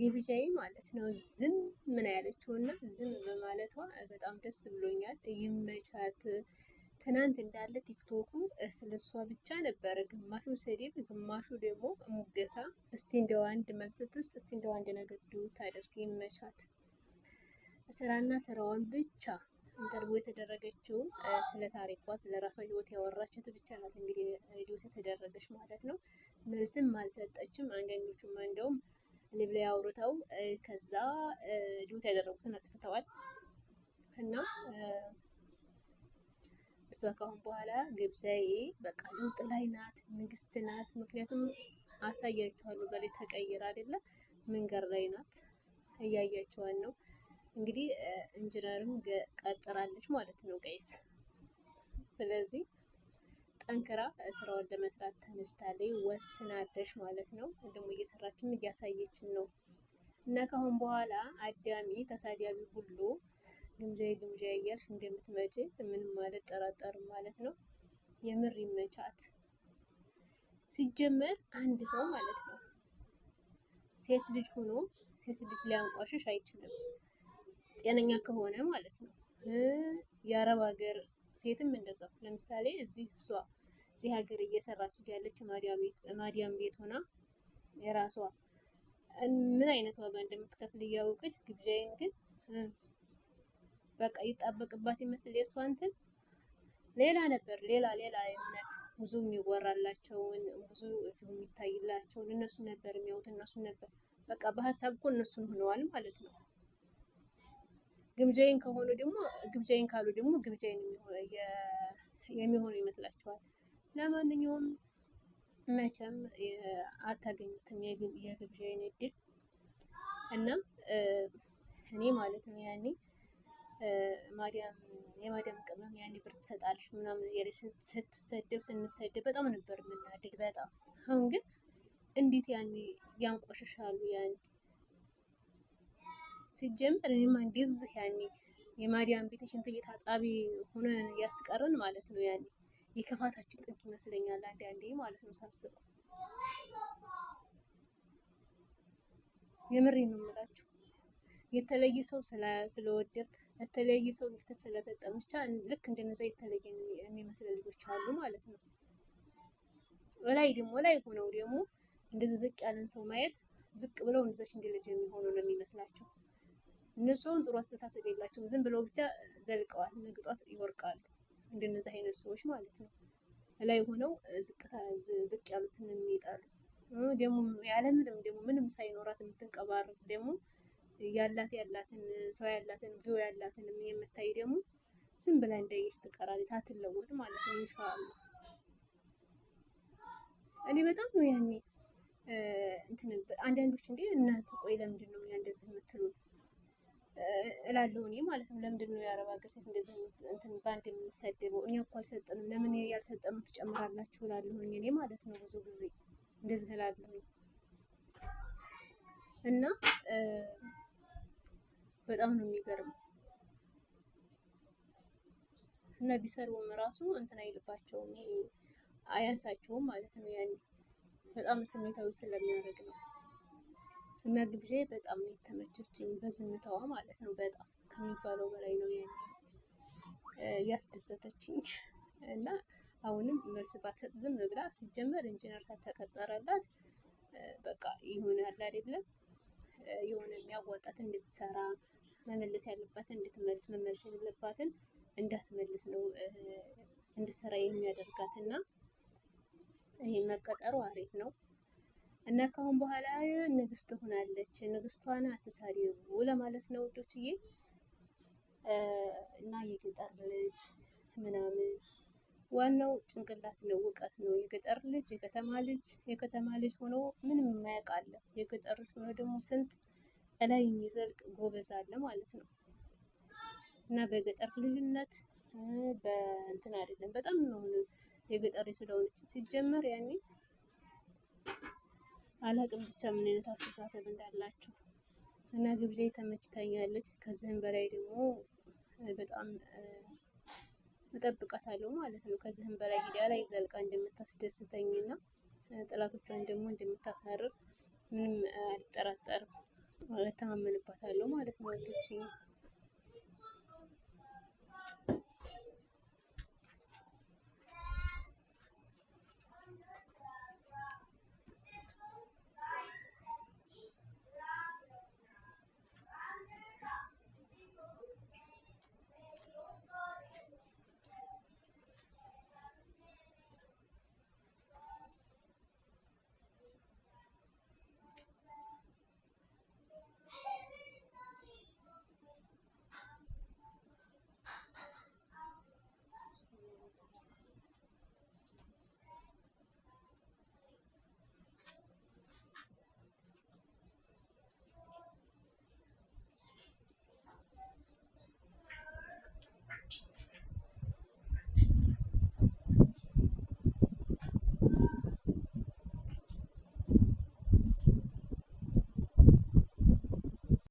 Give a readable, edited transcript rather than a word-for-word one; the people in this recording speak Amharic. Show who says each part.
Speaker 1: ግብዣዬ ማለት ነው ዝም ምን ያለችውና ዝም በማለቷ በጣም ደስ ብሎኛል። ይመቻት። ትናንት እንዳለ ቲክቶኩ ስለሷ ብቻ ነበረ፣ ግማሹ ስድብ፣ ግማሹ ደግሞ ሙገሳ። እስቲ እንደው አንድ መልስ ትስጥ፣ እስቲ እንደው አንድ ነገር ታደርግ። ይመቻት። ስራና ስራዋን ብቻ ኢንተርቪው የተደረገችው ስለ ታሪኳ ስለ ራሷ ህይወት ያወራችት ብቻ ናት። እንግዲህ ዲዮት የተደረገች ማለት ነው። መልስም አልሰጠችም። አንዳንዶቹማ እንደውም ሊብ ላይ አውርተው ከዛ ዲዮት ያደረጉትን አጥፍተዋል። እና እሷ ካሁን በኋላ ግብዣዬ በቃ ለውጥ ላይ ናት፣ ንግስት ናት። ምክንያቱም አሳያችኋለሁ በላይ ተቀይራ አይደለ መንገድ ላይ ናት፣ እያያችኋን ነው። እንግዲህ ኢንጂነርም ቀጥራለች ማለት ነው ጋይስ። ስለዚህ ጠንክራ ስራውን ለመስራት ተነስታለች፣ ወስናለች ማለት ነው። ደግሞ እየሰራችም እያሳየችን ነው። እና ካሁን በኋላ አዳሚ ተሳዳቢ ሁሉ ግምጃ እያልሽ እንደምትመጪ ምንም አልጠራጠርም ማለት ነው። የምር ይመቻት። ሲጀመር አንድ ሰው ማለት ነው ሴት ልጅ ሆኖ ሴት ልጅ ሊያንቋሽሽ አይችልም፣ ጤነኛ ከሆነ ማለት ነው። የአረብ ሀገር ሴትም እንደዛው። ለምሳሌ እዚህ ሀገር እየሰራች ያለች ማዲያም ቤት ሆና የራሷ ምን አይነት ዋጋ እንደምትከፍል እያወቀች ግብዣዬን ግን በቃ ይጣበቅባት ይመስል የእሷ እንትን ሌላ ነበር። ሌላ የሆነ ብዙ የሚወራላቸውን ብዙ የሚታይላቸውን እነሱ ነበር የሚያዩት፣ እነሱ ነበር በቃ በሀሳብ እኮ እነሱን ሆነዋል ማለት ነው። ግብዣዬን ካሉ ደግሞ ግብዣዬን የሚሆኑ ይመስላችኋል። ለማንኛውም መቼም አታገኙትም የግብዣዬን እድል። እና እኔ ማለት ነው ያኔ የማዳም ቅመም ያኔ ብር ትሰጣለች ምናምን ስንሰደብ በጣም ነበር የምናድድ በጣም። አሁን ግን እንዴት ያኔ ያንቆሽሻሉ ያኔ ሲጀምር እኔማ እንደዚህ ያኔ የማዲያም ቤት የሽንት ቤት አጣቢ ሆነ ያስቀረን ማለት ነው። ያኔ የክፋታችን ጥግ ይመስለኛል አንዳንዴ ማለት ነው ሳስበው። የምሬን ነው የምላችሁ። የተለየ ሰው ስለወደድ የተለየ ሰው ግፍት ስለሰጠን ብቻ ልክ እንደነዛ የተለየ የሚመስል ልጆች አሉ ማለት ነው። ላይ ሆነው ደግሞ እንደዚህ ዝቅ ያለን ሰው ማየት ዝቅ ብለው እንደዛች እንደ ልጅ የሚሆኑ ነው የሚመስላቸው። እነሱ አሁን ጥሩ አስተሳሰብ የላቸውም። ዝም ብለው ብቻ ዘልቀዋል፣ ነግጧት ይወርቃሉ። እንደነዚህ አይነት ሰዎች ማለት ነው። ላይ ሆነው ዝቅ ያሉትን የሚጣሉ ደግሞ ያለምንም ደግሞ ምንም ሳይኖራት የምትንቀባረር ደግሞ ያላትን ሰው ያላትን ቪው ያላትን የምታይ ደግሞ ዝም ብላ እንዳየች ትቀራለች፣ አትለወጥ ማለት ነው። ኢንሻአላህ እኔ በጣም ነው ያኔ አንዳንዶች እንዴ እናንተ ቆይ ለምንድን ነው እንደዚህ የምትሉን እላለሁ እኔ ማለት ነው። ለምንድን ነው የአረብ ሀገር ሴት እንደዚህ ባንድ የምንሰደበው? እኛ እኮ አልሰጠንም፣ ለምን ያልሰጠነው ትጨምራላችሁ እላለሁ እኔ ማለት ነው። ብዙ ጊዜ እንደዚህ እላለሁ እና በጣም ነው የሚገርመው። እና ቢሰሩም ራሱ አይልባቸውም፣ ይሄ አያንሳቸውም ማለት ነው። ያኔ በጣም ስሜታዊ ስለሚያደርግ ነው። እና ግብዣ በጣም ነው የተመቸችኝ በዝምታዋ ማለት ነው። በጣም ከሚባለው በላይ ነው ያኔ ያስደሰተችኝ። እና አሁንም መልስ ባትሰጥ ዝም ብላ ሲጀመር ኢንጂነር ተቀጠረላት በቃ ይሆናል አይደለም የሆነ የሚያዋጣትን እንድትሰራ መመለስ ያለባትን እንድትመልስ መመለስ የሌለባትን እንዳትመልስ ነው እንድትሰራ የሚያደርጋት። እና ይሄ መቀጠሩ አሪፍ ነው። እና ካሁን በኋላ ንግስት ሆናለች። ንግስቷን አትሳደቡ ለማለት ነው ውዶችዬ። እና የገጠር ልጅ ምናምን ዋናው ጭንቅላት ነው፣ እውቀት ነው። የገጠር ልጅ የከተማ ልጅ ሆኖ ምንም የማያውቅ አለ። የገጠር ልጅ ሆኖ ደግሞ ስንት እላይ የሚዘልቅ ጎበዝ አለ ማለት ነው። እና በገጠር ልጅነት በእንትን አይደለም። በጣም ነው የገጠር ስለሆነች ሲጀመር ያኔ አላቅም ብቻ ምን አይነት አስተሳሰብ እንዳላችሁ። እና ግብዣ ተመችታኛለች። ከዚህም በላይ ደግሞ በጣም እጠብቃታለሁ ማለት ነው። ከዚህም በላይ ሂዳ ላይ ዘልቃ እንደምታስደስተኝና ጥላቶቿን ደግሞ እንደምታሳርፍ ምንም አልጠራጠርም። እተማመንባታለሁ ማለት ነው ወንዶች